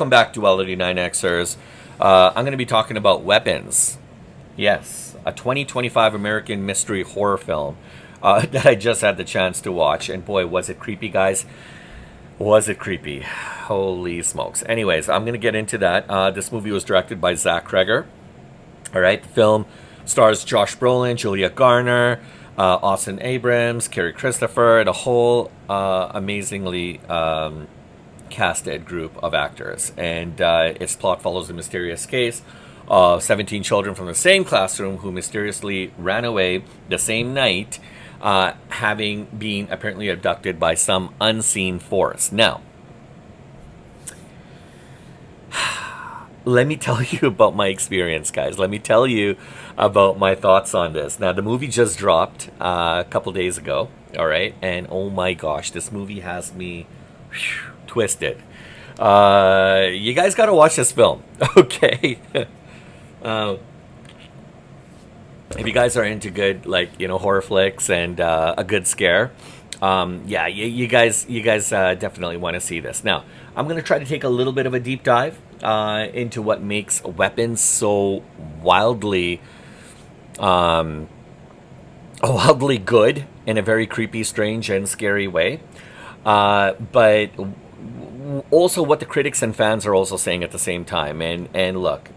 Welcome back, Duality 9Xers. I'm going to be talking about Weapons. Yes, a 2025 American mystery horror film that I just had the chance to watch. And boy, was it creepy, guys. Was it creepy? Holy smokes. Anyways, I'm going to get into that. This movie was directed by Cregger. All right, the film stars Josh Brolin, Julia Garner, Austin Abrams, Kerry Christopher, and a whole amazingly casted group of actors. And its plot follows the mysterious case of 17 children from the same classroom who mysteriously ran away the same night, having been apparently abducted by some unseen force. Now, let me tell you about my experience, guys. Let me tell you about my thoughts on this. Now, the movie just dropped a couple days ago, all right? And oh my gosh, this movie has me twisted. You guys got to watch this film, okay? If you guys are into good, horror flicks and a good scare, yeah, you guys definitely want to see this. Now, I'm going to try to take a little bit of a deep dive into what makes Weapons so wildly good in a very creepy, strange, and scary way. But also what the critics and fans are also saying at the same time. And look,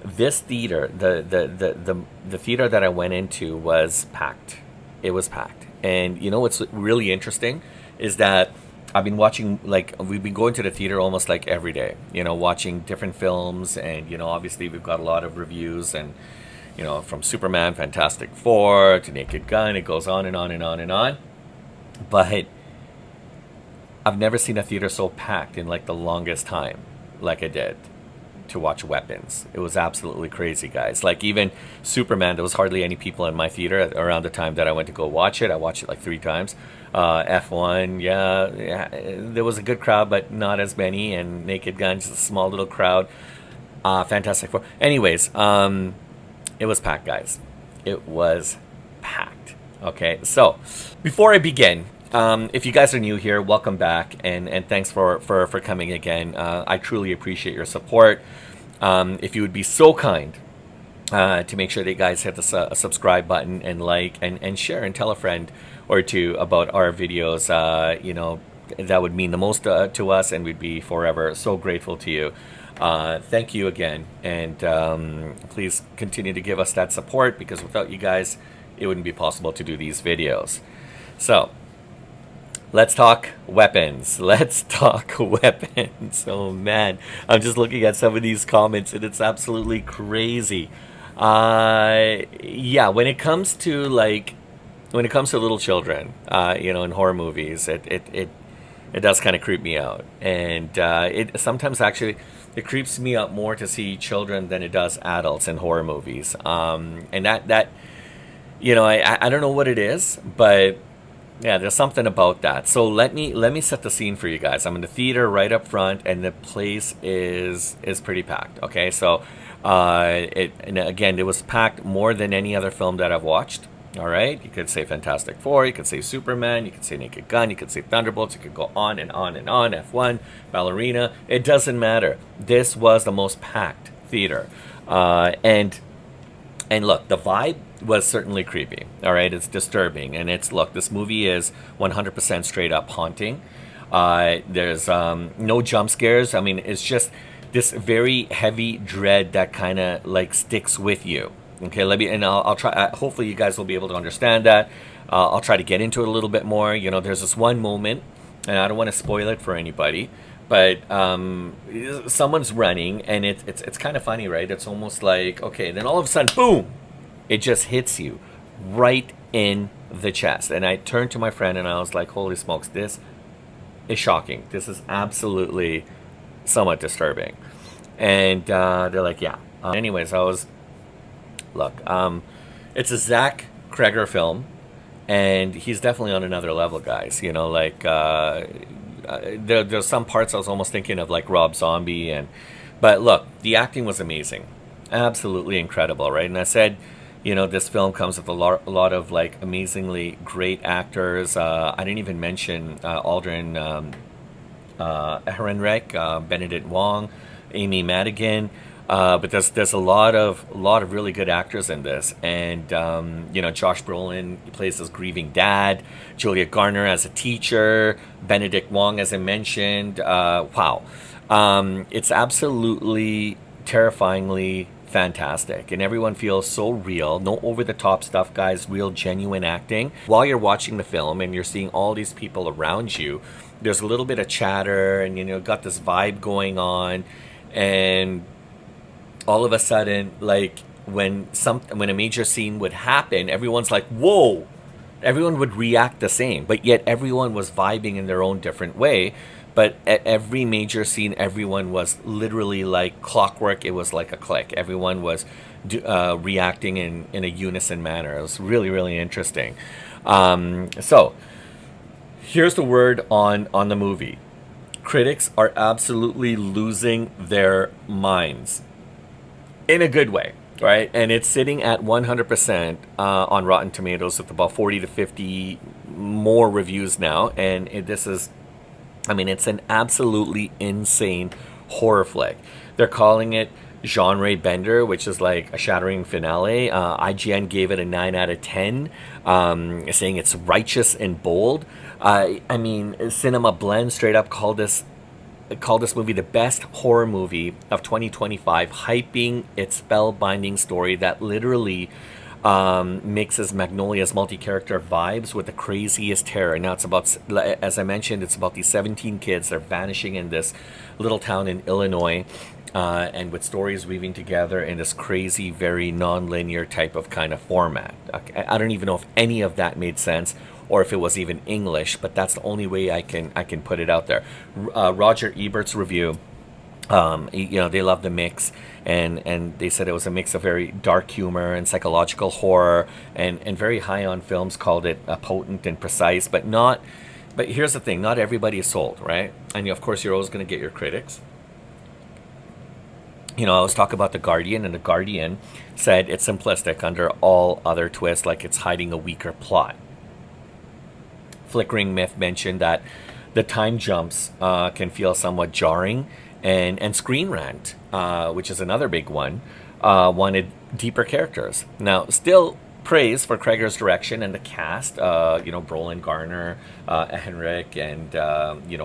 this theater, the theater that I went into was packed. It was packed. And you know what's really interesting is that I've been watching, we've been going to the theater almost like every day, watching different films. And, obviously we've got a lot of reviews and, from Superman, Fantastic Four to Naked Gun, it goes on and on and on and on. But I've never seen a theater so packed in the longest time like I did to watch Weapons. It was absolutely crazy, guys. Even Superman, there was hardly any people in my theater around the time that I went to go watch it. I watched it 3 times. F1, yeah, there was a good crowd, but not as many. And Naked Gun, just a small little crowd. Fantastic Four. Anyways, it was packed, guys. It was packed. Okay, so before I begin, if you guys are new here, welcome back, and thanks for coming again. I truly appreciate your support. If you would be so kind to make sure that you guys hit the subscribe button and and share and tell a friend or two about our videos, that would mean the most to us, and we'd be forever so grateful to you. Thank you again, and please continue to give us that support, because without you guys, it wouldn't be possible to do these videos. So, let's talk Weapons. Let's talk Weapons. Oh man, I'm just looking at some of these comments and it's absolutely crazy. Yeah, when it comes to little children, in horror movies, it does kind of creep me out, and it sometimes actually it creeps me out more to see children than it does adults in horror movies. And that I don't know what it is, but yeah, there's something about that. So let me set the scene for you guys. I'm in the theater right up front, and the place is pretty packed. Okay, so and again, it was packed more than any other film that I've watched. All right, you could say Fantastic Four, you could say Superman, you could say Naked Gun, you could say Thunderbolts, you could go on and on and on. F1, Ballerina, it doesn't matter. This was the most packed theater, and look, the vibe was certainly creepy. All right, it's disturbing, and this movie is 100% straight up haunting. There's no jump scares. I mean, it's just this very heavy dread that kind of sticks with you. Okay, I'll try. Hopefully, you guys will be able to understand that. I'll try to get into it a little bit more. There's this one moment, and I don't want to spoil it for anybody, but someone's running, and it's kind of funny, right? It's almost like, okay, then all of a sudden, boom, it just hits you right in the chest. And I turned to my friend and I was like, holy smokes, this is shocking. This is absolutely somewhat disturbing. And they're like, yeah. Anyways, it's a Cregger film, and he's definitely on another level, guys. There's some parts I was almost thinking of Rob Zombie, but look, the acting was amazing, absolutely incredible, right? And I said, this film comes with a lot of amazingly great actors. I didn't even mention Aldrin Ehrenreich, Benedict Wong, Amy Madigan. But there's a lot of really good actors in this, and Josh Brolin plays his grieving dad, Julia Garner as a teacher, Benedict Wong as I mentioned. Wow, it's absolutely terrifyingly fantastic, and everyone feels so real. No over the top stuff, guys. Real genuine acting. While you're watching the film and you're seeing all these people around you, there's a little bit of chatter, and got this vibe going on, and all of a sudden, like when a major scene would happen, everyone's like, whoa. Everyone would react the same, but yet everyone was vibing in their own different way. But at every major scene, everyone was literally like clockwork. It was like a click. Everyone was reacting in a unison manner. It was really, really interesting. So here's the word on the movie. Critics are absolutely losing their minds in a good way, right? And it's sitting at 100% on Rotten Tomatoes with about 40 to 50 more reviews now. And it's an absolutely insane horror flick. They're calling it genre bender, which is like a shattering finale. IGN gave it a 9 out of 10, saying it's righteous and bold. Cinema Blend straight up called this movie the best horror movie of 2025, hyping its spellbinding story that literally mixes Magnolia's multi-character vibes with the craziest terror. Now it's about, as I mentioned, it's about these 17 kids. They're vanishing in this little town in Illinois, and with stories weaving together in this crazy, very non-linear type of kind of format. I don't even know if any of that made sense, or if it was even English, but that's the only way I can put it out there. Roger Ebert's review, they love the mix, and they said it was a mix of very dark humor and psychological horror, and very high on films called it potent and precise, but here's the thing, not everybody is sold, right? And of course you're always going to get your critics. I was talking about The Guardian, and The Guardian said it's simplistic under all other twists, like it's hiding a weaker plot. Flickering Myth mentioned that the time jumps can feel somewhat jarring, and Screen Rant, which is another big one, wanted deeper characters. Now, still praise for Cregger's direction and the cast, Brolin, Garner, Henrik, and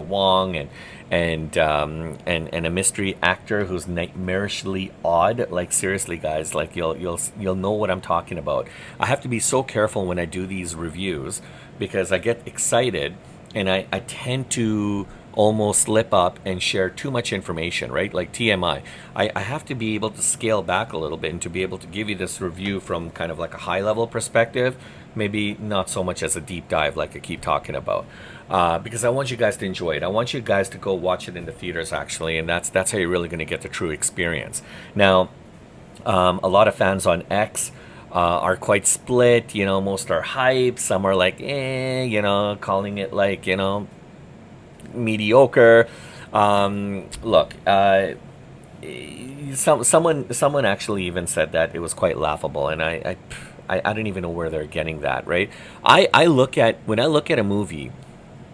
Wong, and a mystery actor who's nightmarishly odd. Like seriously, guys, like you'll know what I'm talking about. I have to be so careful when I do these reviews because I get excited and I tend to almost slip up and share too much information, right? Like TMI. I have to be able to scale back a little bit and to be able to give you this review from kind of like a high level perspective, maybe not so much as a deep dive like I keep talking about. Because I want you guys to enjoy it. I want you guys to go watch it in the theaters actually, and that's how you're really going to get the true experience. Now, a lot of fans on X are quite split. Most are hype, some are like calling it like mediocre. Look, someone actually even said that it was quite laughable, and I don't even know where they're getting that, right? When I look at a movie,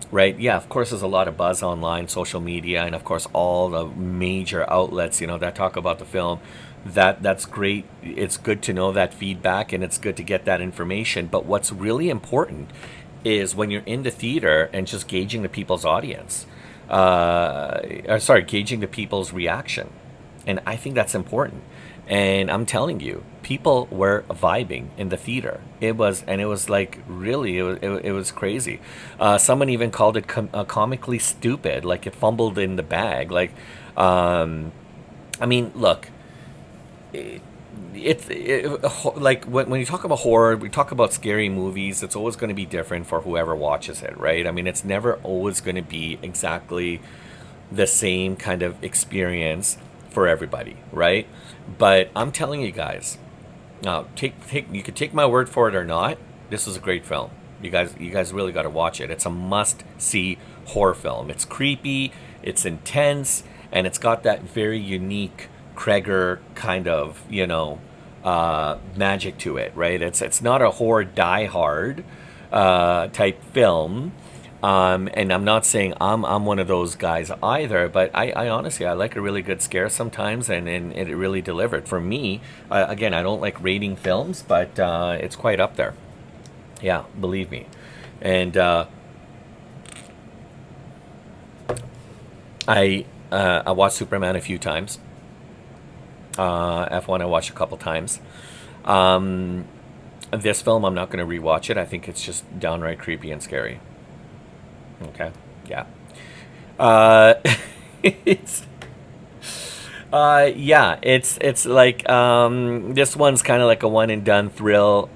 right? Yeah, of course there's a lot of buzz online, social media, and of course all the major outlets, that talk about the film. That's great. It's good to know that feedback, and it's good to get that information. But what's really important is when you're in the theater and just gauging the people's audience, gauging the people's reaction. And I think that's important. And I'm telling you, people were vibing in the theater. It was like really, it was crazy. Someone even called it comically stupid, like it fumbled in the bag. Like, look, like when you talk about horror, we talk about scary movies. It's always going to be different for whoever watches it, right? It's never always going to be exactly the same kind of experience for everybody, right? But I'm telling you guys, you could take my word for it or not. This is a great film. You guys really got to watch it. It's a must-see horror film. It's creepy, it's intense, and it's got that very unique Cregger kind of magic to it, right? It's not a horror Die Hard type film, And I'm not saying I'm one of those guys either, but I honestly I like a really good scare sometimes, and it really delivered for me. Again, I don't like rating films, but it's quite up there. Yeah, believe me. And I watched Superman a few times. F1 I watched a couple times. Um, this film I'm not going to rewatch it. I think it's just downright creepy and scary. Okay, yeah. Uh, it's yeah, it's like this one's kind of like a one and done thrill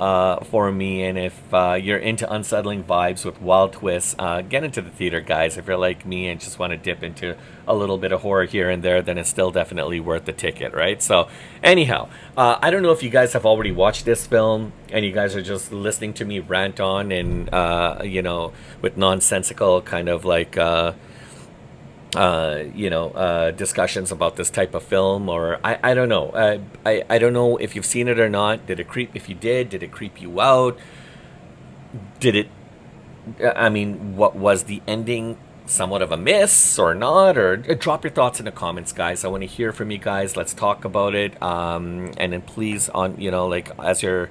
for me. And if you're into unsettling vibes with wild twists, get into the theater, guys. If you're like me and just want to dip into a little bit of horror here and there, then it's still definitely worth the ticket, right? So, anyhow, I don't know if you guys have already watched this film and you guys are just listening to me rant on and with nonsensical kind of like. Discussions about this type of film, or I don't know. I don't know if you've seen it or not. Did it creep? If you did it creep you out? Did it? I mean, what was the ending? Somewhat of a miss or not? Or drop your thoughts in the comments, guys. I want to hear from you guys. Let's talk about it. And then please, on like as you're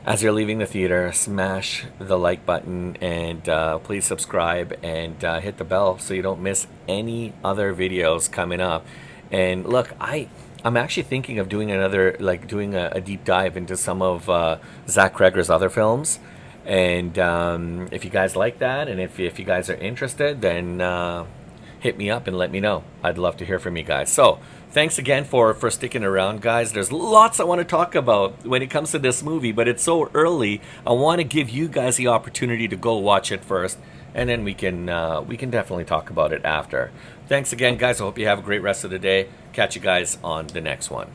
leaving the theater, smash the like button and please subscribe and hit the bell so you don't miss any other videos coming up. And look, I'm actually thinking of doing doing a deep dive into some of Zach Cregger's other films. And if you guys like that, and if you guys are interested, then hit me up and let me know. I'd love to hear from you guys. So thanks again for sticking around, guys. There's lots I want to talk about when it comes to this movie, but it's so early. I want to give you guys the opportunity to go watch it first, and then we can definitely talk about it after. Thanks again, guys. I hope you have a great rest of the day. Catch you guys on the next one.